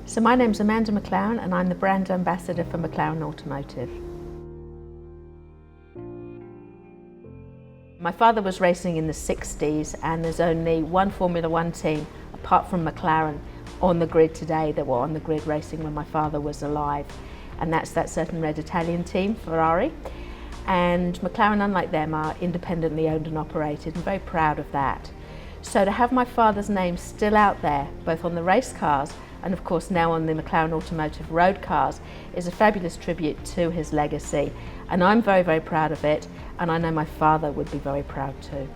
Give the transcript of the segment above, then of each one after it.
So my name's Amanda McLaren and I'm the brand ambassador for McLaren Automotive. My father was racing in the 60s and there's only one Formula One team apart from McLaren on the grid today that were on the grid racing when my father was alive, and that's that certain red Italian team, Ferrari. And McLaren, unlike them, are independently owned and operated. I'm very proud of that. So to have my father's name still out there, both on the race cars and of course now on the McLaren Automotive road cars, is a fabulous tribute to his legacy. And I'm very, very proud of it, and I know my father would be very proud too.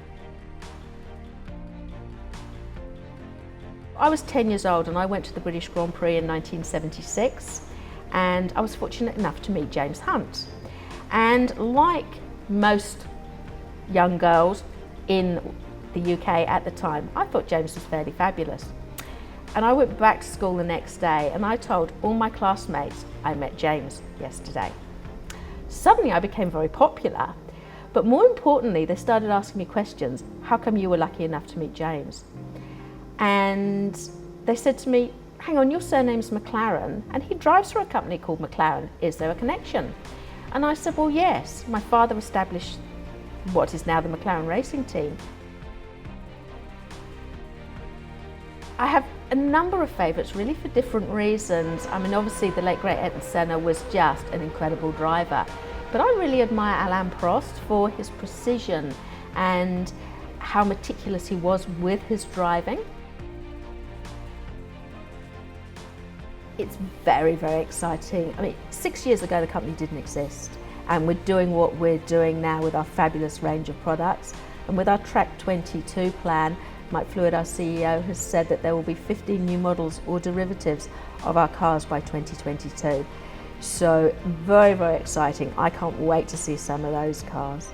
I was 10 years old and I went to the British Grand Prix in 1976, and I was fortunate enough to meet James Hunt. And like most young girls in the UK at the time, I thought James was fairly fabulous. And I went back to school the next day and I told all my classmates I met James yesterday. Suddenly I became very popular, but more importantly they started asking me questions. How come you were lucky enough to meet James? And they said to me, hang on, your surname's McLaren and he drives for a company called McLaren. Is there a connection? And I said, well, yes. My father established what is now the McLaren racing team. I have a number of favourites, really for different reasons. I mean, obviously the late great Ayrton Senna was just an incredible driver, but I really admire Alain Prost for his precision and how meticulous he was with his driving. It's very, very exciting. I mean, 6 years ago the company didn't exist, and we're doing what we're doing now with our fabulous range of products. And with our Track 22 plan, Mike Fluid, our CEO, has said that there will be 15 new models or derivatives of our cars by 2022. So very, very exciting. I can't wait to see some of those cars.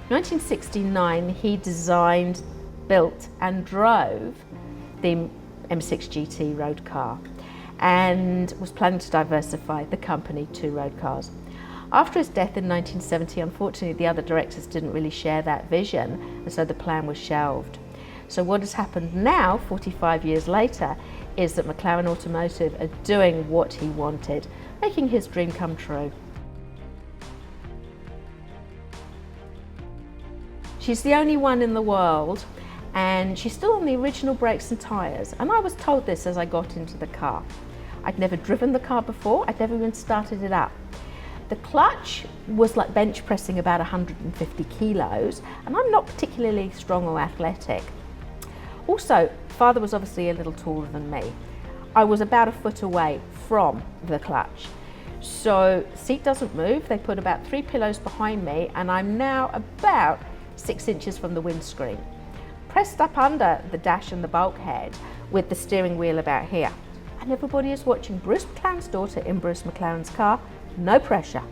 In 1969, he designed, built and drove the M6 GT road car and was planning to diversify the company to road cars. After his death in 1970, unfortunately, the other directors didn't really share that vision, and so the plan was shelved. So what has happened now, 45 years later, is that McLaren Automotive are doing what he wanted, making his dream come true. She's the only one in the world, and she's still on the original brakes and tyres, and I was told this as I got into the car. I'd never driven the car before, I'd never even started it up. The clutch was like bench pressing about 150 kilos, and I'm not particularly strong or athletic. Also, father was obviously a little taller than me. I was about a foot away from the clutch. So seat doesn't move, they put about 3 pillows behind me, and I'm now about 6 inches from the windscreen. Pressed up under the dash and the bulkhead with the steering wheel about here. And everybody is watching Bruce McLaren's daughter in Bruce McLaren's car. No pressure.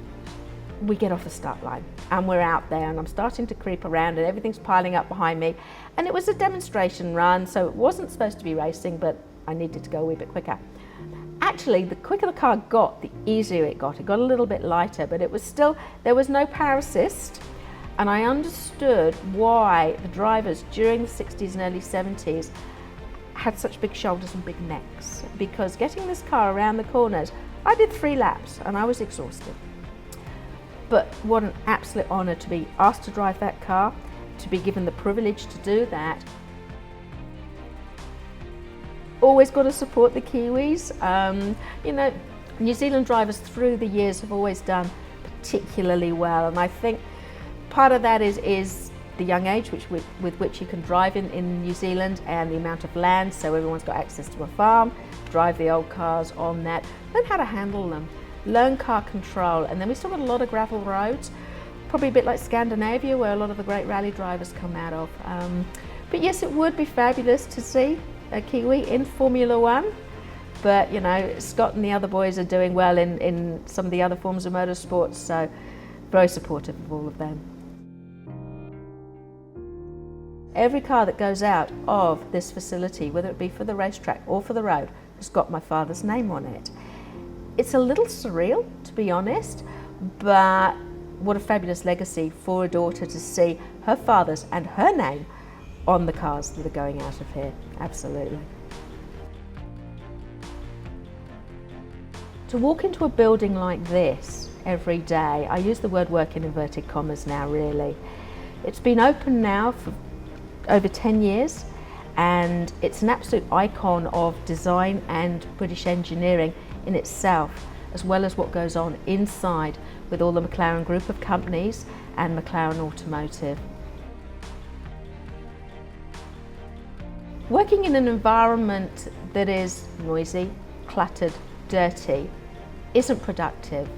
We get off the start line and we're out there, and I'm starting to creep around and everything's piling up behind me, and it was a demonstration run, so it wasn't supposed to be racing, but I needed to go a wee bit quicker. Actually, the quicker the car got, the easier it got. It got a little bit lighter, but it was still, there was no power assist, and I understood why the drivers during the 60s and early 70s had such big shoulders and big necks, because getting this car around the corners, I did 3 laps and I was exhausted. But what an absolute honour to be asked to drive that car, to be given the privilege to do that. Always got to support the Kiwis. You know, New Zealand drivers through the years have always done particularly well, and I think part of that is the young age with which you can drive in New Zealand, and the amount of land, so everyone's got access to a farm, drive the old cars on that, learn how to handle them, learn car control, and then we still got a lot of gravel roads, probably a bit like Scandinavia where a lot of the great rally drivers come out of. But yes, it would be fabulous to see a Kiwi in Formula One, but you know, Scott and the other boys are doing well in some of the other forms of motorsports, so very supportive of all of them. Every car that goes out of this facility, whether it be for the racetrack or for the road, has got my father's name on it. It's a little surreal, to be honest, but what a fabulous legacy for a daughter to see her father's and her name on the cars that are going out of here, absolutely. To walk into a building like this every day, I use the word work in inverted commas now really. It's been open now for over 10 years and it's an absolute icon of design and British engineering in itself, as well as what goes on inside with all the McLaren group of companies and McLaren Automotive. Working in an environment that is noisy, cluttered, dirty isn't productive.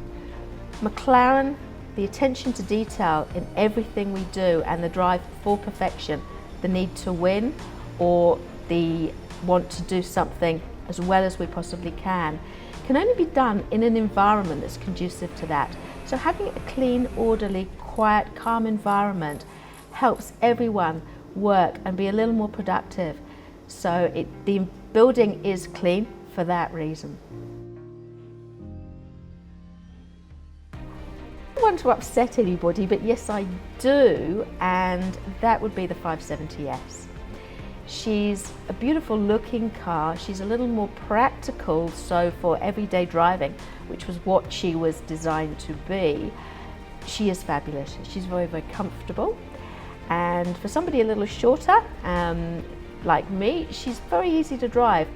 McLaren, the attention to detail in everything we do and the drive for perfection, the need to win or the want to do something as well as we possibly can only be done in an environment that's conducive to that. So having a clean, orderly, quiet, calm environment helps everyone work and be a little more productive. So the building is clean for that reason. I don't want to upset anybody, but yes I do, and that would be the 570S. She's a beautiful looking car. She's a little more practical, so for everyday driving, which was what she was designed to be, she is fabulous. She's very, very comfortable. And for somebody a little shorter, like me, she's very easy to drive.